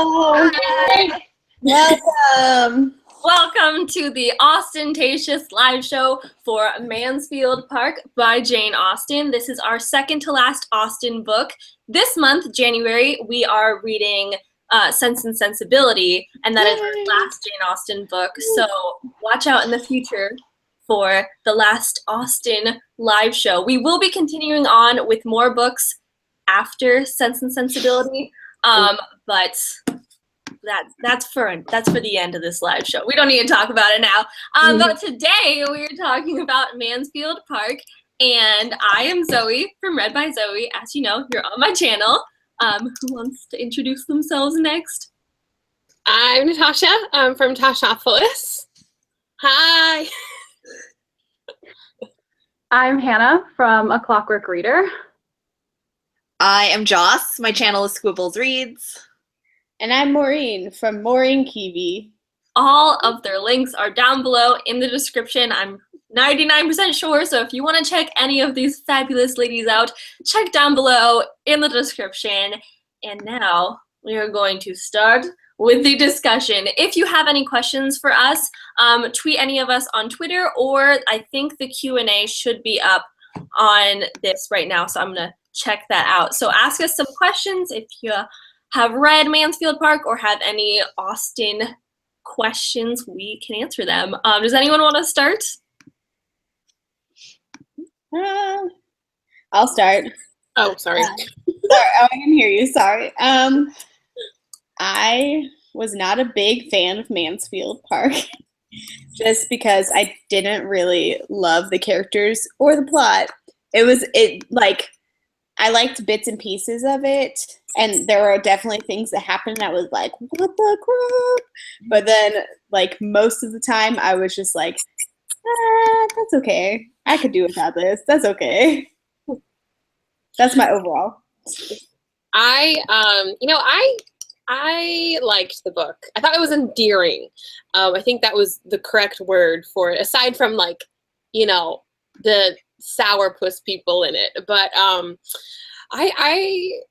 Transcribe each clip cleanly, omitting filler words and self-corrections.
Hello. Hi. Welcome. Welcome to the Austentatious live show for Mansfield Park by Jane Austen. This is our second to last Austen book. This month, January, we are reading Sense and Sensibility, and that is our last Jane Austen book. So watch out in the future for the last Austen live show. We will be continuing on with more books after Sense and Sensibility, but that's for the end of this live show. We don't need to talk about it now. But today we are talking about Mansfield Park, and I am Zoe from Read by Zoe. As you know, you're on my channel. Who wants to introduce themselves next? I'm Natasha. I'm from Tashopolis. Hi. I'm Hannah from A Clockwork Reader. I am Joce. My channel is Squibbles Reads. And I'm Maureen from Maureen Kiwi. All of their links are down below in the description. I'm 99% sure, so if you want to check any of these fabulous ladies out, check down below in the description. And now we are going to start with the discussion. If you have any questions for us, tweet any of us on Twitter, or I think the Q&A should be up on this right now, so I'm going to check that out. So ask us some questions if you have read Mansfield Park or have any Austen questions. We can answer them. Does anyone want to start? I'll start. Oh, sorry. Sorry, I can hear you. Sorry. I was not a big fan of Mansfield Park just because I didn't really love the characters or the plot. I liked bits and pieces of it, and there were definitely things that happened that was like, what the crap? But then, like, most of the time, I was just like, that's okay. I could do without this. That's okay. That's my overall. I liked the book. I thought it was endearing. I think that was the correct word for it, aside from, like, the sourpuss people in it. But I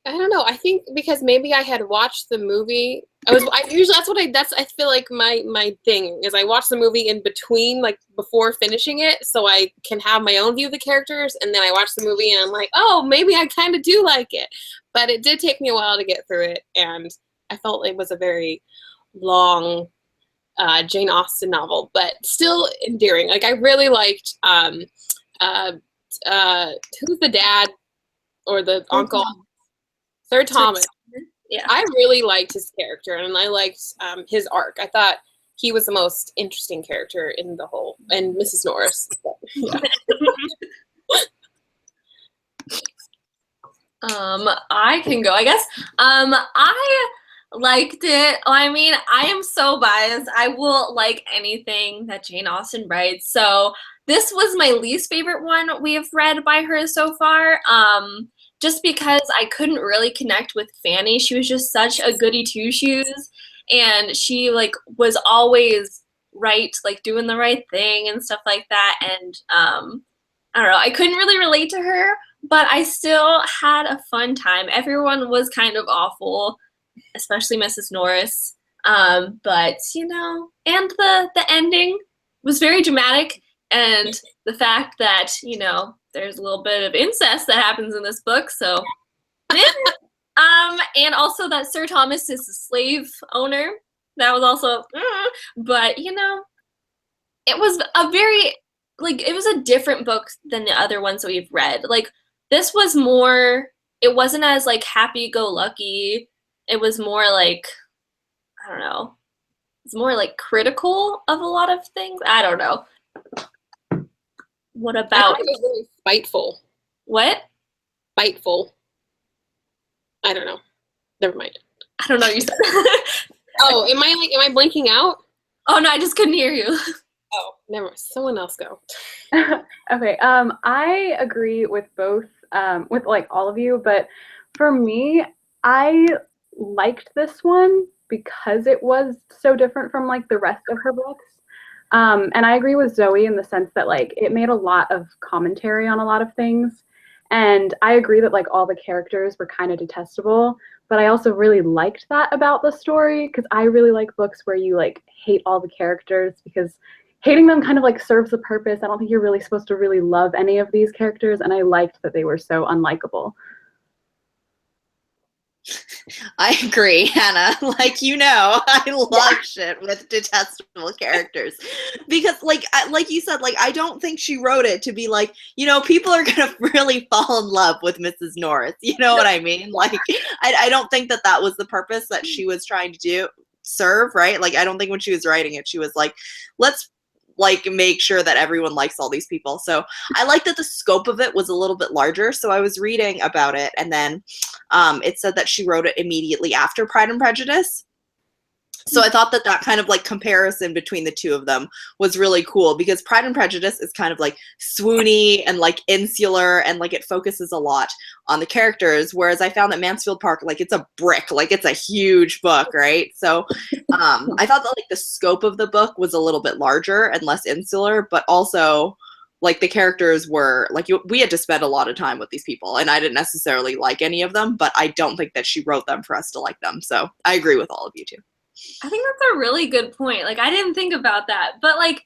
don't know. I think because maybe I had watched the movie. I feel like my thing is I watch the movie in between, like, before finishing it, so I can have my own view of the characters, and then I watch the movie and I'm like, oh, maybe I kind of do like it. But it did take me a while to get through it, and I felt it was a very long Jane Austen novel, but still endearing. Like, I really liked who's the dad or the uncle? Sir Thomas. Yeah. I really liked his character, and I liked his arc. I thought he was the most interesting character in the whole, and Mrs. Norris. But, yeah. I can go, I guess. I liked it. I mean, I am so biased. I will like anything that Jane Austen writes. So this was my least favorite one we have read by her so far. Just because I couldn't really connect with Fanny. She was just such a goody two shoes, and she, like, was always right, like, doing the right thing and stuff like that. And I don't know, I couldn't really relate to her, but I still had a fun time. Everyone was kind of awful, especially Mrs. Norris. But and the ending was very dramatic, and the fact that there's a little bit of incest that happens in this book, so and also that Sir Thomas is a slave owner. That was also but it was a very, like, it was a different book than the other ones that we've read. Like, this was more, it wasn't as, like, happy-go-lucky. It was more like, I don't know, it's more like critical of a lot of things. I don't know. What about? I thought it was really spiteful. What? Spiteful. I don't know. Never mind. I don't know. You said. Oh, am I blinking out? Oh no, I just couldn't hear you. Oh, never mind. Someone else go. Okay. I agree with both, with, like, all of you, but for me, I liked this one because it was so different from, like, the rest of her books. And I agree with Zoe in the sense that, like, it made a lot of commentary on a lot of things. And I agree that like all the characters were kind of detestable, but I also really liked that about the story because I really like books where you like hate all the characters because hating them kind of like serves a purpose. I don't think you're really supposed to really love any of these characters, and I liked that they were so unlikable. I agree, Hannah. Like, I love shit with detestable characters because, like you said, like I don't think she wrote it to be like, people are gonna really fall in love with Mrs. Norris. You know what I mean? Like, I don't think that was the purpose that she was trying to serve, right? Like, I don't think when she was writing it, she was like, let's like make sure that everyone likes all these people. So I like that the scope of it was a little bit larger. So I was reading about it, and then it said that she wrote it immediately after Pride and Prejudice. So I thought that kind of like comparison between the two of them was really cool because Pride and Prejudice is kind of like swoony and like insular and like it focuses a lot on the characters. Whereas I found that Mansfield Park, like it's a brick, like it's a huge book, right? So I thought that like the scope of the book was a little bit larger and less insular, but also like the characters were like we had to spend a lot of time with these people and I didn't necessarily like any of them, but I don't think that she wrote them for us to like them. So I agree with all of you too. I think that's a really good point. Like, I didn't think about that, but like,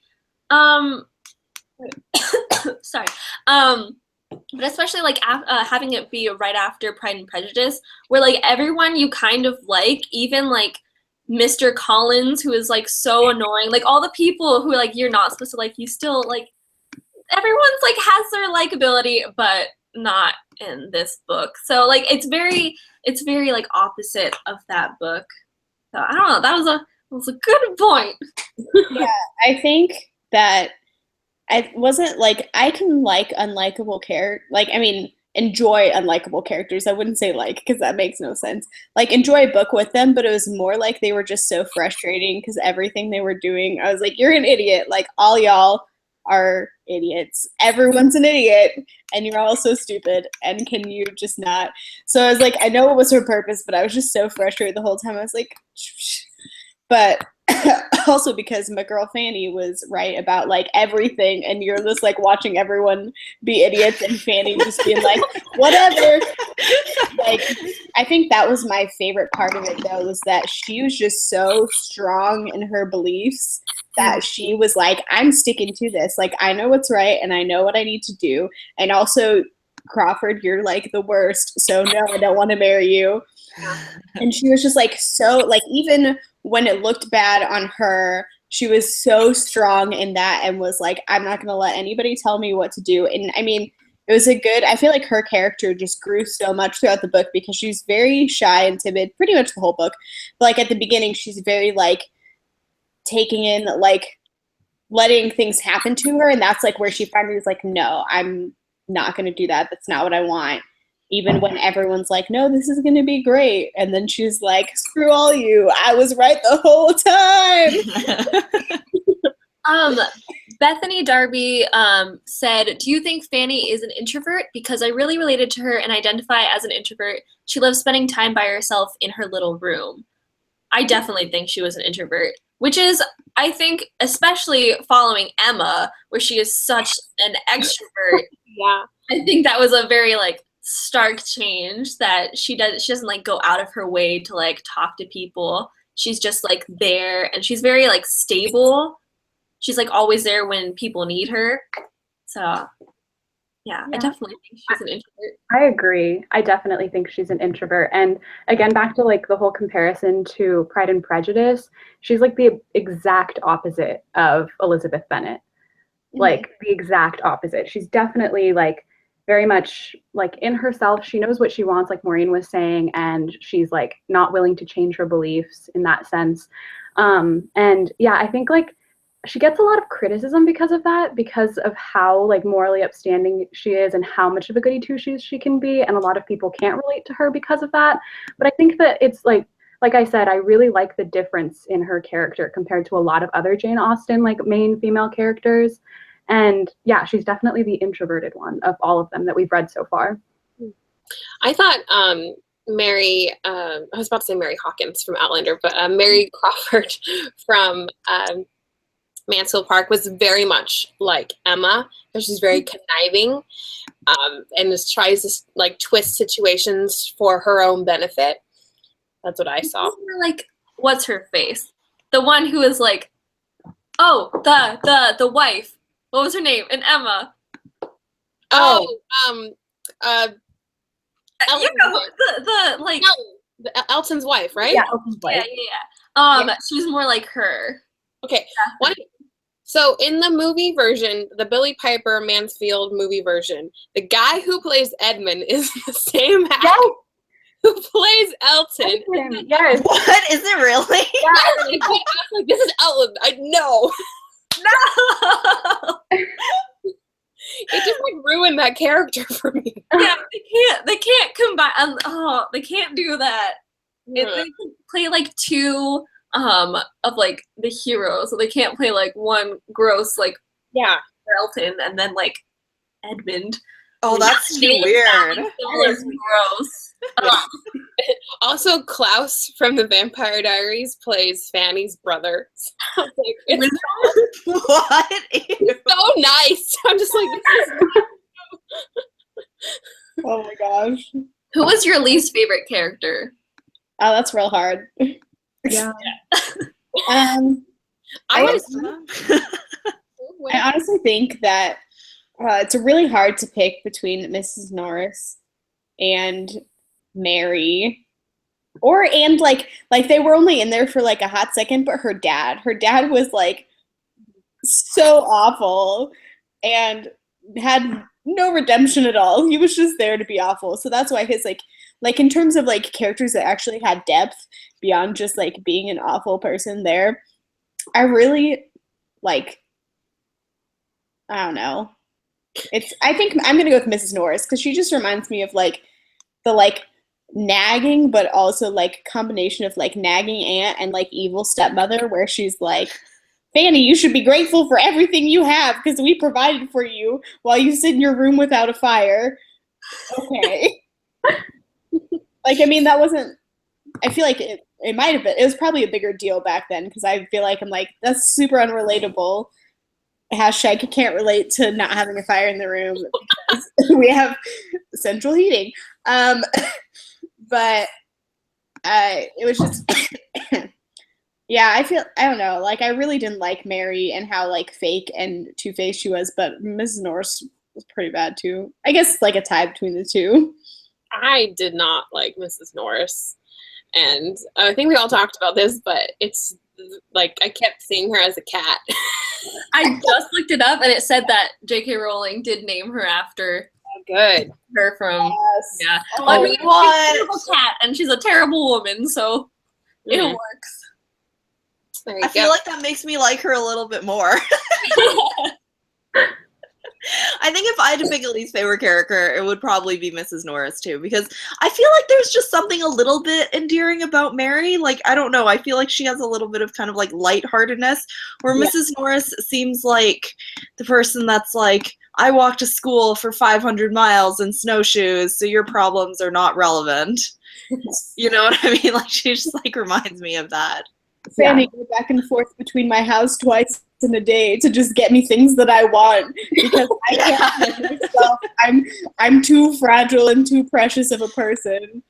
sorry, but especially like having it be right after Pride and Prejudice, where like everyone you kind of like, even like Mr. Collins, who is like so annoying, like all the people who like you're not supposed to like, you still like. Everyone's like has their likability, but not in this book. So like it's very like opposite of that book. So I don't know. That was a good point. Yeah, I think that I wasn't like I can like unlikable enjoy unlikable characters. I wouldn't say like because that makes no sense. Like enjoy a book with them, but it was more like they were just so frustrating because everything they were doing, I was like, you're an idiot. Like all y'all are idiots. Everyone's an idiot, and you're all so stupid. And can you just not? So I was like, I know it was her purpose, but I was just so frustrated the whole time. I was like, but also because my girl Fanny was right about like everything, and you're just like watching everyone be idiots, and Fanny just being like, whatever. Like, I think that was my favorite part of it, though, was that she was just so strong in her beliefs that she was like, I'm sticking to this. Like, I know what's right, and I know what I need to do. And also, Crawford, you're like the worst. So no, I don't want to marry you. And she was just like, so like, even when it looked bad on her, she was so strong in that and was like, I'm not going to let anybody tell me what to do. And I mean, it was I feel like her character just grew so much throughout the book because she's very shy and timid, pretty much the whole book. But like at the beginning, she's very like taking in, like letting things happen to her. And that's like where she finally was like, no, I'm not going to do that. That's not what I want. Even when everyone's like, no, this is going to be great. And then she's like, screw all you. I was right the whole time. Bethany Darby said, do you think Fanny is an introvert? Because I really related to her and identify as an introvert. She loves spending time by herself in her little room. I definitely think she was an introvert, which is, I think, especially following Emma, where she is such an extrovert. Yeah. I think that was a very like stark change that she doesn't like go out of her way to like talk to people. She's just like there, and she's very like stable. She's like always there when people need her. So yeah, I definitely think she's an introvert. I agree. I definitely think she's an introvert. And again, back to like the whole comparison to Pride and Prejudice, she's like the exact opposite of Elizabeth Bennet. Like the exact opposite. She's definitely like very much like in herself. She knows what she wants, like Maureen was saying, and she's like not willing to change her beliefs in that sense. And yeah, I think like she gets a lot of criticism because of that, because of how like morally upstanding she is and how much of a goody two shoes she can be, and a lot of people can't relate to her because of that. But I think that it's like I said, I really like the difference in her character compared to a lot of other Jane Austen like main female characters. And yeah, she's definitely the introverted one of all of them that we've read so far. I thought Mary, I was about to say Mary Hawkins from Outlander, but Mary Crawford from Mansfield Park was very much like Emma, because she's very conniving, and just tries to like twist situations for her own benefit. That's what I saw. Like, what's her face? The one who is like, oh, the wife. What was her name? And Emma. Oh, You know, the like Elton's wife, right? Yeah, Elton's wife. yeah. She's more like her. Okay. So in the movie version, the Billy Piper Mansfield movie version, the guy who plays Edmund is the same actor who plays Elton. Yes. What? Is it really? Yeah, I was like, this is Elton. I know. No. It just like ruined that character for me. Yeah, they can't combine. They can't do that. If they can play like two of like the heroes, so they can't play like one gross like Elton and then like Edmund. Oh, that's too weird. That is gross. Also, Klaus from the Vampire Diaries plays Fanny's brother. So, like, it's What? Ew. so nice. I'm just like, Oh my gosh. Who was your least favorite character? Oh, that's real hard. Yeah. I I honestly think that it's really hard to pick between Mrs. Norris and Mary, and like they were only in there for like a hot second, but her dad was like so awful and had no redemption at all. He was just there to be awful. So that's why his like in terms of like characters that actually had depth beyond just like being an awful person there, I really like, I don't know. I think I'm gonna go with Mrs. Norris because she just reminds me of like the like nagging, but also like combination of like nagging aunt and like evil stepmother, where she's like, Fanny, you should be grateful for everything you have because we provided for you while you sit in your room without a fire. Okay. Like, I mean, that wasn't, I feel like it might have been, it was probably a bigger deal back then because I feel like I'm like, that's super unrelatable. Hashtag can't relate to not having a fire in the room because we have central heating. But it was just, yeah, I don't know. Like, I really didn't like Mary and how like fake and two-faced she was, but Mrs. Norris was pretty bad too. I guess it's like a tie between the two. I did not like Mrs. Norris, and I think we all talked about this, but it's like I kept seeing her as a cat. I just looked it up and it said that J.K. Rowling did name her after Good. her from Yes. Oh, I mean, she's a what? terrible cat and she's a terrible woman, so it Mhm. works. There you I go. feel like that makes me like her a little bit more. I think if I had to pick a least favorite character, it would probably be Mrs. Norris too, because I feel like there's just something a little bit endearing about Mary. Like, I don't know, I feel like she has a little bit of kind of like lightheartedness, where Yeah. Mrs. Norris seems like the person that's like, I walked to school for 500 miles in snowshoes, so your problems are not relevant. You know what I mean? Like, she just like reminds me of that. Fanny go back and forth between my house twice in a day to just get me things that I want because I can't help myself. I'm too fragile and too precious of a person.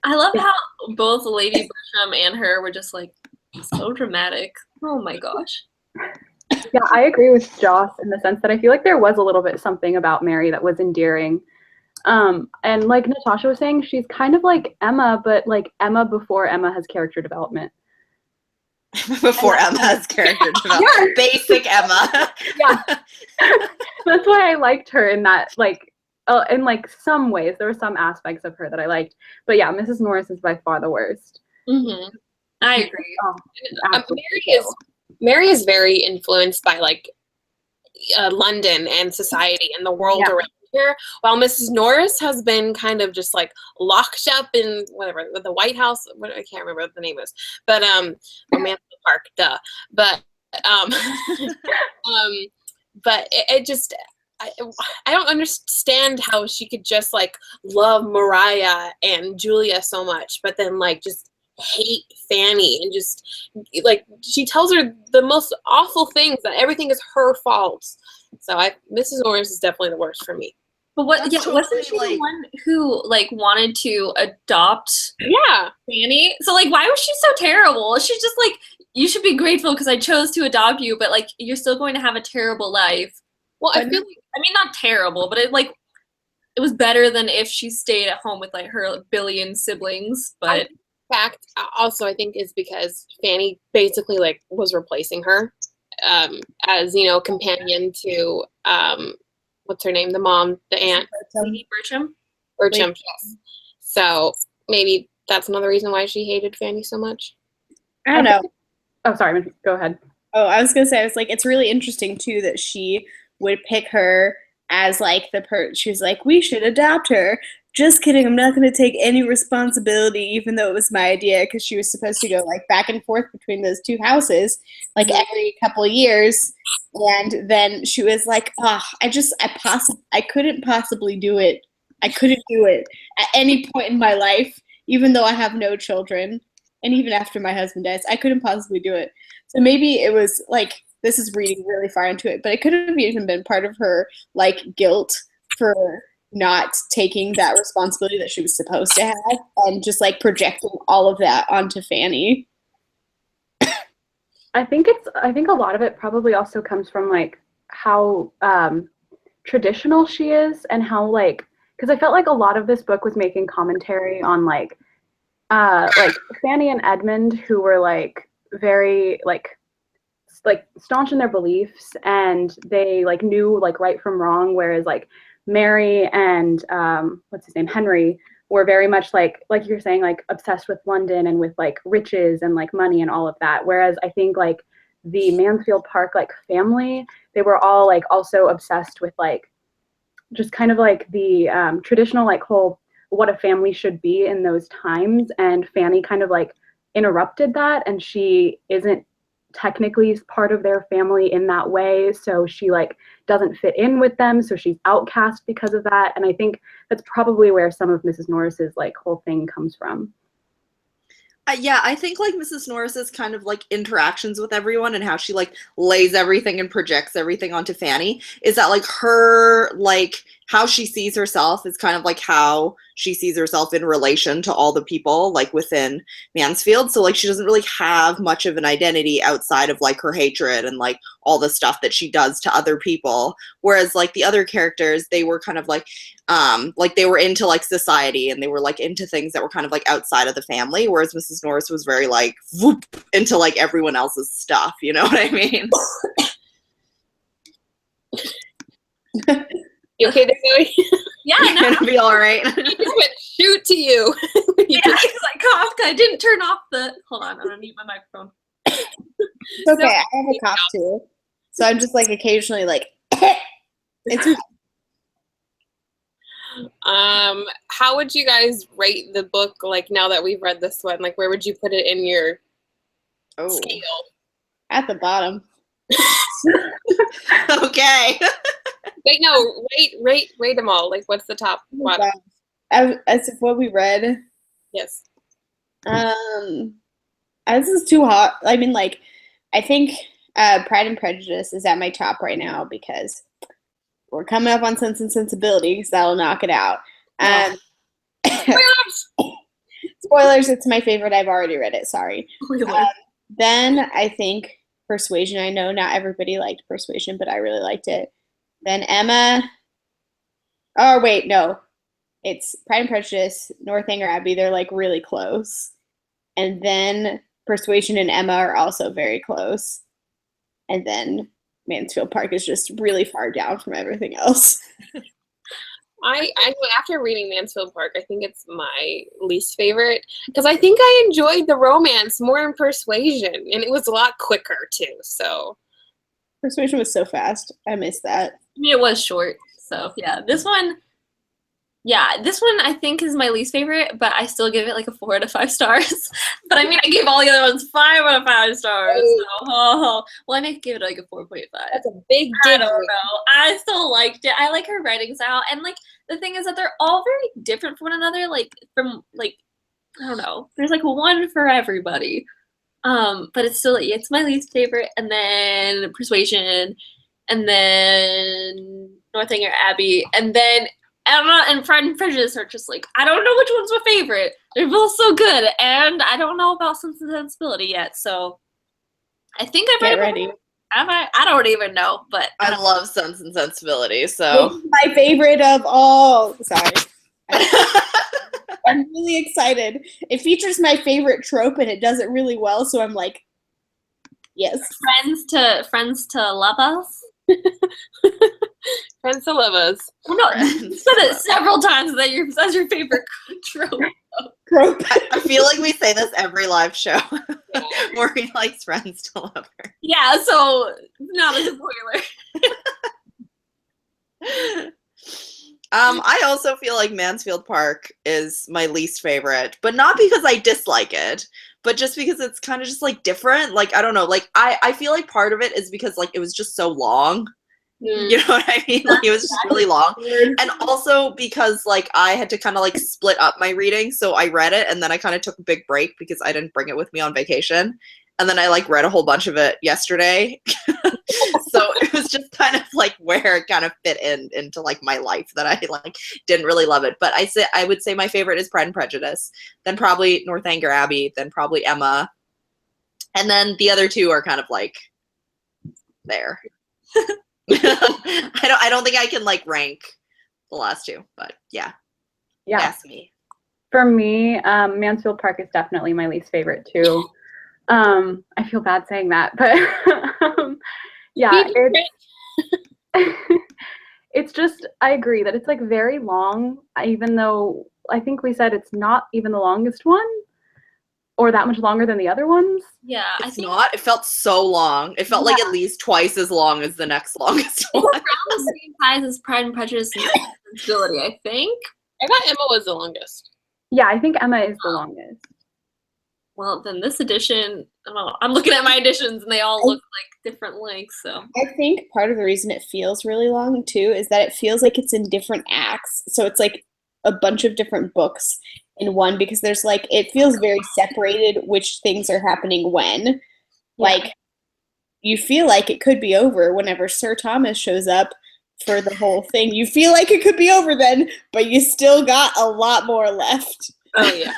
I love how both Lady Bertram and her were just like so dramatic. Oh my gosh. Yeah, I agree with Joce in the sense that I feel like there was a little bit something about Mary that was endearing. And like Natasha was saying, she's kind of like Emma, but like Emma before Emma has character development. Before Emma's character development. Yeah. Basic Emma. Yeah. That's why I liked her in that, like, in like some ways. There were some aspects of her that I liked. But yeah, Mrs. Norris is by far the worst. Mm-hmm. I agree. Mary is very influenced by like London and society and the world around here, while Mrs. Norris has been kind of just like locked up in whatever the White House. I can't remember what the name is, but or Mansfield Park, duh. But but it just. I don't understand how she could just like love Mariah and Julia so much, but then like just hate Fanny and just like she tells her the most awful things, that everything is her fault. So Mrs. Norris is definitely the worst for me. But what? That's Yeah, totally, wasn't she like- the one who like wanted to adopt Yeah. Fanny? So like, why was she so terrible? She's just like, you should be grateful because I chose to adopt you, but like, you're still going to have a terrible life. Well, I feel like I mean, not terrible, but it was better than if she stayed at home with like her billion siblings. But fact also I think is because Fanny basically like was replacing her as, you know, companion to what's her name, the mom, the aunt, Lady Bertram. Yes. So maybe that's another reason why she hated Fanny so much. I don't know. Oh, sorry. Go ahead. Oh, I was gonna say, I was like, it's really interesting too that she would pick her as like she was like, we should adopt her. Just kidding, I'm not gonna take any responsibility, even though it was my idea, because she was supposed to go like back and forth between those two houses like every couple of years. And then she was like, oh, I couldn't possibly do it. I couldn't do it at any point in my life, even though I have no children. And even after my husband dies, I couldn't possibly do it. So maybe it was like, this is reading really far into it, but it could have even been part of her like guilt for not taking that responsibility that she was supposed to have and just like projecting all of that onto Fanny. I think a lot of it probably also comes from like how traditional she is, and how like, because I felt like a lot of this book was making commentary on like Fanny and Edmund, who were like very like staunch in their beliefs, and they like knew like right from wrong, whereas like Mary and what's his name, Henry, were very much like you're saying, like obsessed with London and with like riches and like money and all of that. Whereas I think like the Mansfield Park like family, they were all like also obsessed with like just kind of like the traditional like whole what a family should be in those times. And Fanny kind of like interrupted that, and she isn't technically part of their family in that way, so she like doesn't fit in with them, so she's outcast because of that. And I think that's probably where some of Mrs. Norris's like whole thing comes from. Yeah, I think like Mrs. Norris's kind of like interactions with everyone and how she like lays everything and projects everything onto Fanny is that like her like how she sees herself is kind of like how she sees herself in relation to all the people like within Mansfield. So like she doesn't really have much of an identity outside of like her hatred and like all the stuff that she does to other people. Whereas like the other characters, they were kind of like they were into like society and they were like into things that were kind of like outside of the family. Whereas Mrs. Norris was very like whoop, into like everyone else's stuff. You know what I mean? You okay there, Zoe? Yeah, It's no, gonna be all right. You just went shoot to you. yeah, because I coughed. I didn't turn off the. Hold on, I'm gonna mute my microphone. It's okay, I have a cough too. So I'm just like occasionally like it's how would you guys rate the book like now that we've read this one? Like where would you put it in your scale? at the bottom. Okay. Wait, no, rate them all. Like what's the top bottom? As if what we read. Yes. This is too hot. I mean, like, I think Pride and Prejudice is at my top right now because we're coming up on Sense and Sensibility, because that'll knock it out. Spoilers, it's my favorite. I've already read it. Sorry. Then I think Persuasion. I know not everybody liked Persuasion, but I really liked it. Then Emma. Oh, wait, no. It's Pride and Prejudice, Northanger Abbey. They're like really close. And then Persuasion and Emma are also very close. And then Mansfield Park is just really far down from everything else. I after reading Mansfield Park, I think it's my least favorite because I think I enjoyed the romance more in Persuasion, and it was a lot quicker too. So Persuasion was so fast. I missed that. I mean, it was short, so yeah. This one I think is my least favorite, but I still give it like a 4 out of 5 stars. But I mean, I gave all the other ones 5 out of 5 stars. So, well, I might give it like a 4.5. That's a big I dig. don't know. I still liked it. I like her writing style, and like the thing is that they're all very different from one another. Like from like don't know. There's like one for everybody. But it's my least favorite, and then Persuasion, and then Northanger Abbey, and then Emma and Pride and Prejudice are just like, I don't know which one's my favorite. They're both so good, and I don't know about Sense and Sensibility yet, so I think I've Get read ready. Have I? I don't even know, but I love Sense and Sensibility, so. My favorite of all. Sorry. I'm really excited. It features my favorite trope and it does it really well, so I'm like, yes. Friends to lovers. Friends to lovers. Well, no, you said it several times that that's your favorite trope. Trope. I feel like we say this every live show. Yeah. Maureen likes Friends to Love Her. Yeah, so not a spoiler. I also feel like Mansfield Park is my least favorite, but not because I dislike it, but just because it's kind of just like different. Like, I don't know, like I feel like part of it is because like it was just so long. You know what I mean? Like it was just really long. And also because like I had to kind of like split up my reading, so I read it and then I kind of took a big break because I didn't bring it with me on vacation. And then I like read a whole bunch of it yesterday. So it was just kind of like where it kind of fit into like my life that I like didn't really love it. But I would say my favorite is Pride and Prejudice, then probably Northanger Abbey, then probably Emma. And then the other two are kind of like there. I don't think I can like rank the last two, but yeah. Ask me. For me, Mansfield Park is definitely my least favorite too. I feel bad saying that, but yeah, it's just, I agree that it's like very long, even though I think we said it's not even the longest one or that much longer than the other ones. Yeah, I think not. It felt so long. It felt like at least twice as long as the next longest one. Around the same size as Pride and Prejudice and Sensibility, I think. I thought Emma was the longest. Yeah, I think Emma is the longest. Well, then this edition, I don't know. I'm looking at my editions and they all look like different lengths. So I think part of the reason it feels really long too is that it feels like it's in different acts. So it's like a bunch of different books in one because there's like, it feels very separated which things are happening when. Yeah. Like, you feel like it could be over whenever Sir Thomas shows up for the whole thing. You feel like it could be over then, but you still got a lot more left. Oh, yeah.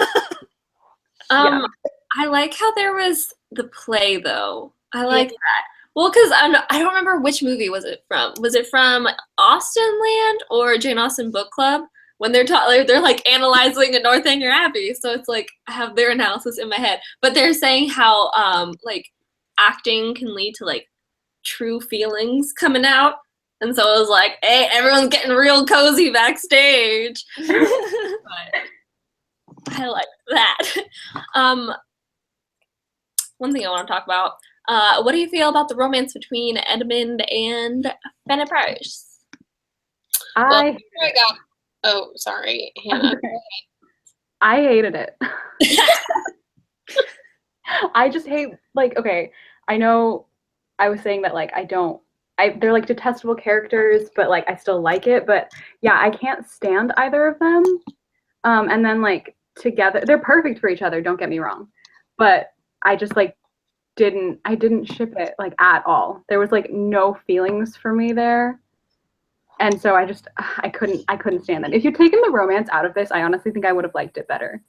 I like how there was the play, though. I like that. Well, because I don't remember which movie was it from. Was it from Austen Land or Jane Austen Book Club? When they're like analyzing a Northanger Abbey, so it's like I have their analysis in my head. But they're saying how like acting can lead to like true feelings coming out, and so it was like, hey, everyone's getting real cozy backstage. But I like that. One thing I want to talk about. What do you feel about the romance between Edmund and Fanny Price? Oh, sorry, Hannah. I hated it. I just hate, like, okay, I know I was saying that, like, they're, like, detestable characters, but, like, I still like it. But, yeah, I can't stand either of them. And then, like, together, they're perfect for each other, don't get me wrong. But I just, like, I didn't ship it, like, at all. There was, like, no feelings for me there. And so I couldn't stand it. If you'd taken the romance out of this, I honestly think I would have liked it better.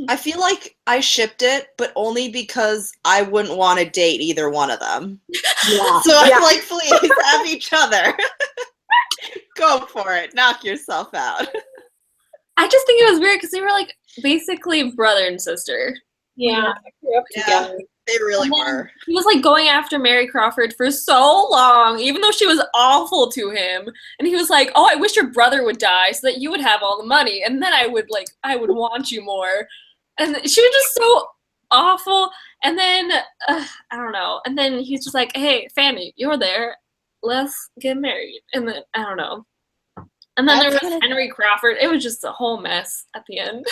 I feel like I shipped it, but only because I wouldn't want to date either one of them. Yeah. So I'm like, please have each other. Go for it. Knock yourself out. I just think it was weird because they were like basically brother and sister. Yeah, they grew up together. They really were. He was like going after Mary Crawford for so long, even though she was awful to him. And he was like, "Oh, I wish your brother would die so that you would have all the money, and then I would want you more." And she was just so awful. And then I don't know. And then he's just like, "Hey, Fanny, you're there. Let's get married." And then I don't know. And then there was Henry Crawford. It was just a whole mess at the end.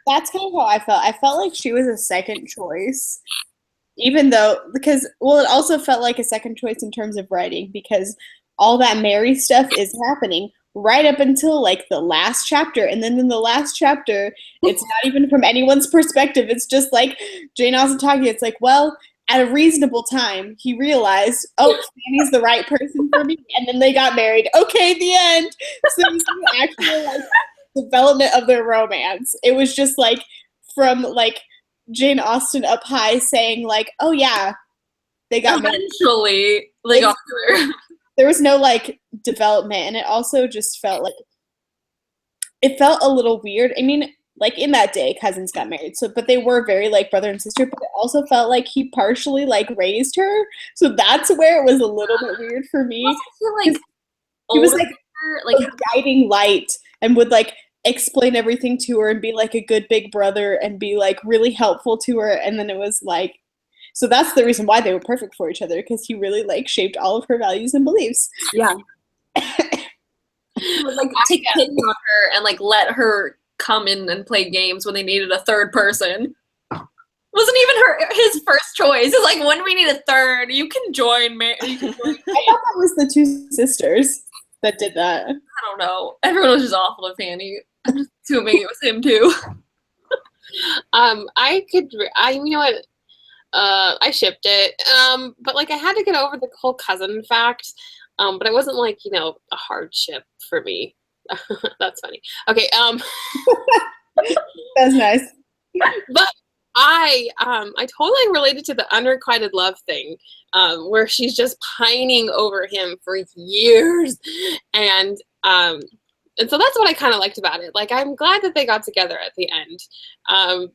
That's kind of how I felt. I felt like she was a second choice, even though, because, well, it also felt like a second choice in terms of writing, because all that Mary stuff is happening right up until like the last chapter. And then in the last chapter, it's not even from anyone's perspective. It's just like Jane Austen talking. It's like, well, at a reasonable time, he realized, oh, Fanny's the right person for me. And then they got married. Okay, the end. So there's no actual like development of their romance. It was just like from like Jane Austen up high saying like, oh yeah, they got married. Eventually, they got there. There was no like development, and it also just felt like it felt a little weird. I mean, like in that day, cousins got married, so but they were very like brother and sister. But it also felt like he partially like raised her, so that's where it was a little bit weird for me. I feel like He was like like a guiding light and would like explain everything to her and be like a good big brother and be like really helpful to her. And then it was like, so that's the reason why they were perfect for each other, because he really like shaped all of her values and beliefs. Yeah. he would like take pity on her and like let her come in and play games when they needed a third person. Wasn't even his first choice. It's like, when we need a third, you can join me. I thought that was the two sisters that did that. I don't know. Everyone was just awful to Fanny. I'm just assuming it was him too. You know what? I shipped it. But like I had to get over the whole cousin fact. But it wasn't like, you know, a hard ship for me. That's funny. Okay. That's nice. But I totally related to the unrequited love thing, where she's just pining over him for years, and so that's what I kind of liked about it. Like, I'm glad that they got together at the end,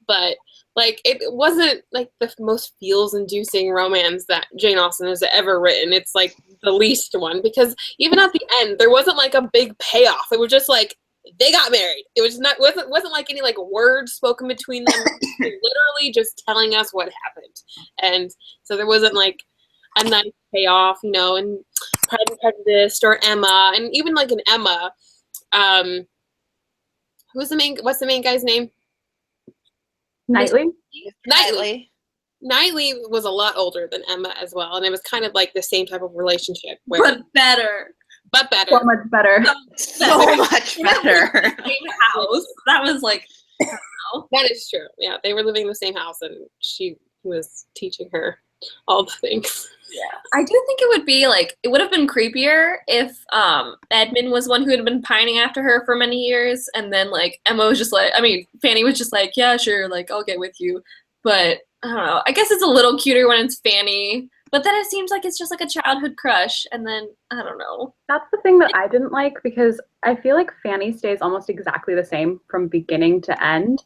but like it wasn't like the most feels-inducing romance that Jane Austen has ever written. It's like the least one, because even at the end there wasn't like a big payoff. It was just like they got married. It was not wasn't like any like words spoken between them. Literally just telling us what happened, and so there wasn't like a nice payoff, you know. And Pride and Prejudice or Emma, and even like in Emma, what's the main guy's name? Knightley. Knightley was a lot older than Emma as well, and it was kind of like the same type of relationship, But better. So much better. So much better. Same house. That was like, I don't know. That is true. Yeah, they were living in the same house, and she was teaching her all the things. Yeah. I do think it would be like, it would have been creepier if Edmund was one who had been pining after her for many years, and then like Emma was just like, I mean, Fanny was just like, yeah, sure, like I'll get with you. But I don't know. I guess it's a little cuter when it's Fanny, but then it seems like it's just like a childhood crush, and then I don't know. That's the thing that I didn't like, because I feel like Fanny stays almost exactly the same from beginning to end.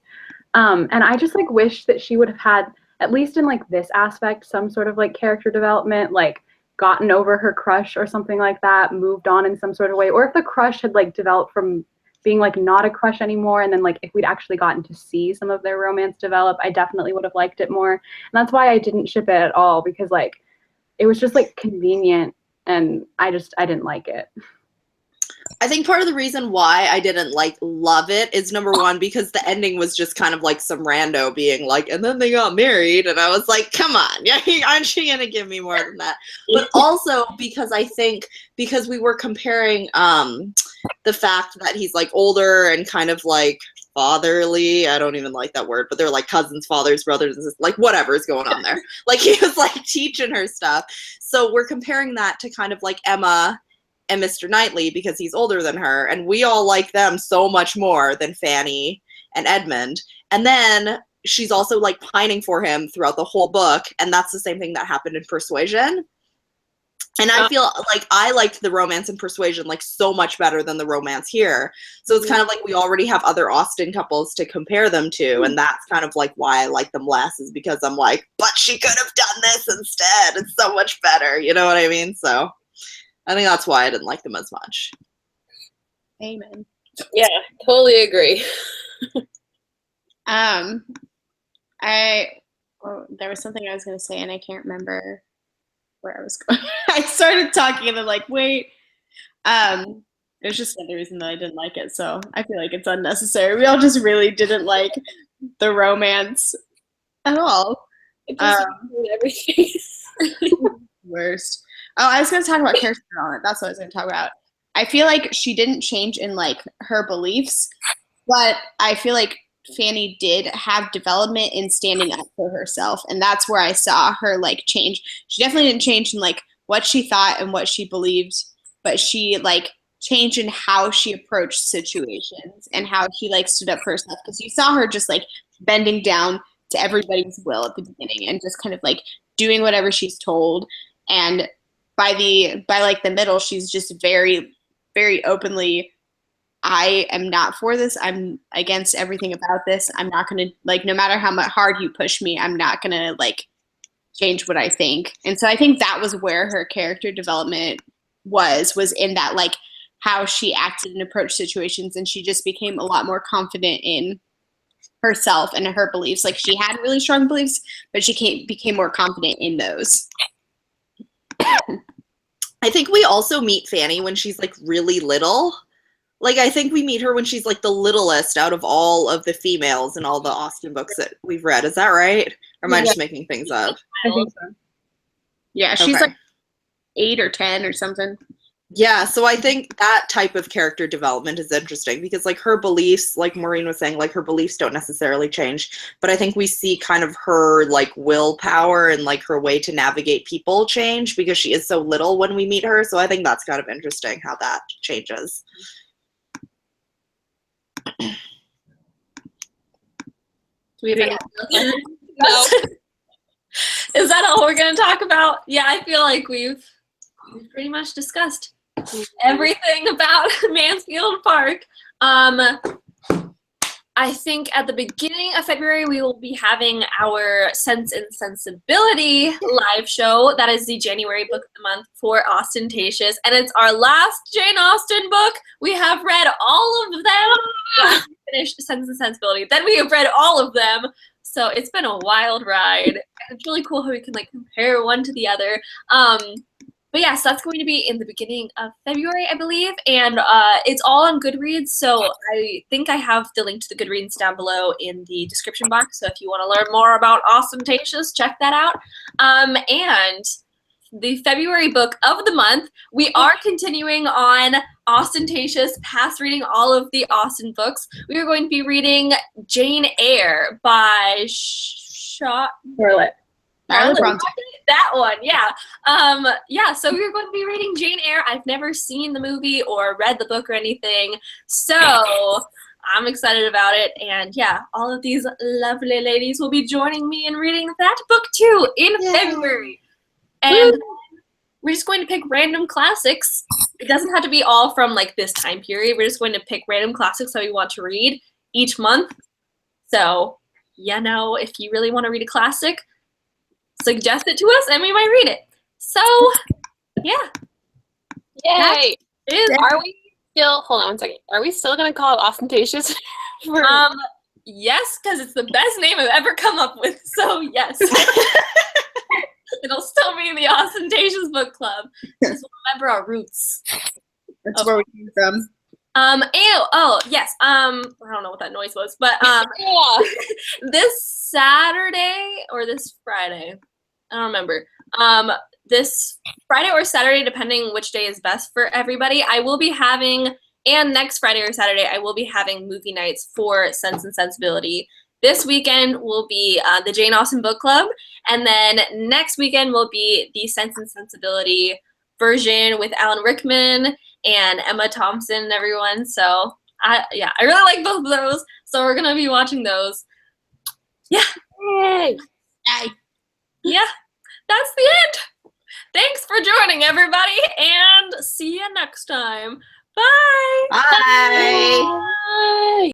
And I just like wish that she would have had, at least in like this aspect, some sort of like character development, like gotten over her crush or something like that, moved on in some sort of way. Or if the crush had like developed from being like not a crush anymore, and then like if we'd actually gotten to see some of their romance develop, I definitely would have liked it more. And that's why I didn't ship it at all, because like it was just like convenient, and I didn't like it. I think part of the reason why I didn't like love it is, number one, because the ending was just kind of like some rando being like, and then they got married, and I was like, come on, yeah, aren't you gonna give me more than that? But also because I think because we were comparing the fact that he's like older and kind of like fatherly, I don't even like that word, but they're like cousins, fathers, brothers, and sisters, like whatever is going on there. Like he was like teaching her stuff. So we're comparing that to kind of like Emma and Mr. Knightley, because he's older than her, and we all like them so much more than Fanny and Edmund. And then she's also like pining for him throughout the whole book, and that's the same thing that happened in Persuasion. And I feel like I liked the romance in Persuasion like so much better than the romance here. So it's kind of like we already have other Austen couples to compare them to, and that's kind of like why I like them less, is because I'm like, but she could have done this instead. It's so much better. You know what I mean? So I think that's why I didn't like them as much. Amen. Yeah, totally agree. There was something I was going to say, and I can't remember where I was going. I started talking, and then like, wait. There's just another reason that I didn't like it, so I feel like it's unnecessary. We all just really didn't like the romance at all. It just everything. Worst. Oh, I was going to talk about character development. That's what I was going to talk about. I feel like she didn't change in like her beliefs, but I feel like Fanny did have development in standing up for herself, and that's where I saw her like change. She definitely didn't change in like what she thought and what she believed, but she like changed in how she approached situations and how she like stood up for herself, because you saw her just like bending down to everybody's will at the beginning and just kind of like doing whatever she's told, and by like the middle she's just very, very openly, I am not for this. I'm against everything about this. I'm not going to, like, no matter how much hard you push me, I'm not going to, like, change what I think. And so I think that was where her character development was in that, like, how she acted and approached situations. And she just became a lot more confident in herself and her beliefs. Like, she had really strong beliefs, but she became more confident in those. I think we also meet Fanny when she's, like, really little. Like, I think we meet her when she's, like, the littlest out of all of the females in all the Austen books that we've read. Is that right? Or am I just making things up? I think so. Yeah, she's Okay. like 8 or 10 or something. Yeah, so I think that type of character development is interesting because, like, her beliefs, like Maureen was saying, like, her beliefs don't necessarily change. But I think we see kind of her, like, willpower and, like, her way to navigate people change because she is so little when we meet her. So I think that's kind of interesting how that changes. Do we have any No. Is that all we're going to talk about? Yeah, I feel like we've pretty much discussed everything about Mansfield Park. I think at the beginning of February, we will be having our Sense and Sensibility live show. That is the January book of the month for Austentatious. And it's our last Jane Austen book. We have read all of them. We finished Sense and Sensibility. Then we have read all of them. So it's been a wild ride. And it's really cool how we can like compare one to the other. But yeah, so that's going to be in the beginning of February, I believe, and it's all on Goodreads, so I think I have the link to the Goodreads down below in the description box, so if you want to learn more about Austentatious, check that out. And the February book of the month, we are continuing on Austentatious, past reading all of the Austen books. We are going to be reading Jane Eyre by Charlotte. That one, yeah. Yeah, so we're going to be reading Jane Eyre. I've never seen the movie or read the book or anything, so I'm excited about it. And yeah, all of these lovely ladies will be joining me in reading that book too in February. And we're just going to pick random classics. It doesn't have to be all from like this time period. We're just going to pick random classics that we want to read each month. So, you know, if you really want to read a classic, suggest it to us and we might read it. So, yeah. Yay! Are we still, hold on one second, are we still going to call it Austentatious? Yes, because it's the best name I've ever come up with, so yes. It'll still be the Austentatious Book Club. Just remember our roots. That's where we came from. Yes. I don't know what that noise was, but this Saturday or this Friday, I don't remember. This Friday or Saturday, depending which day is best for everybody, I will be having, and next Friday or Saturday, I will be having movie nights for Sense and Sensibility. This weekend will be the Jane Austen Book Club, and then next weekend will be the Sense and Sensibility version with Alan Rickman and Emma Thompson and everyone. So I really like both of those. So we're gonna be watching those. Yeah. Yay! Yeah. That's the end. Thanks for joining, everybody, and see you next time. Bye. Bye. Bye!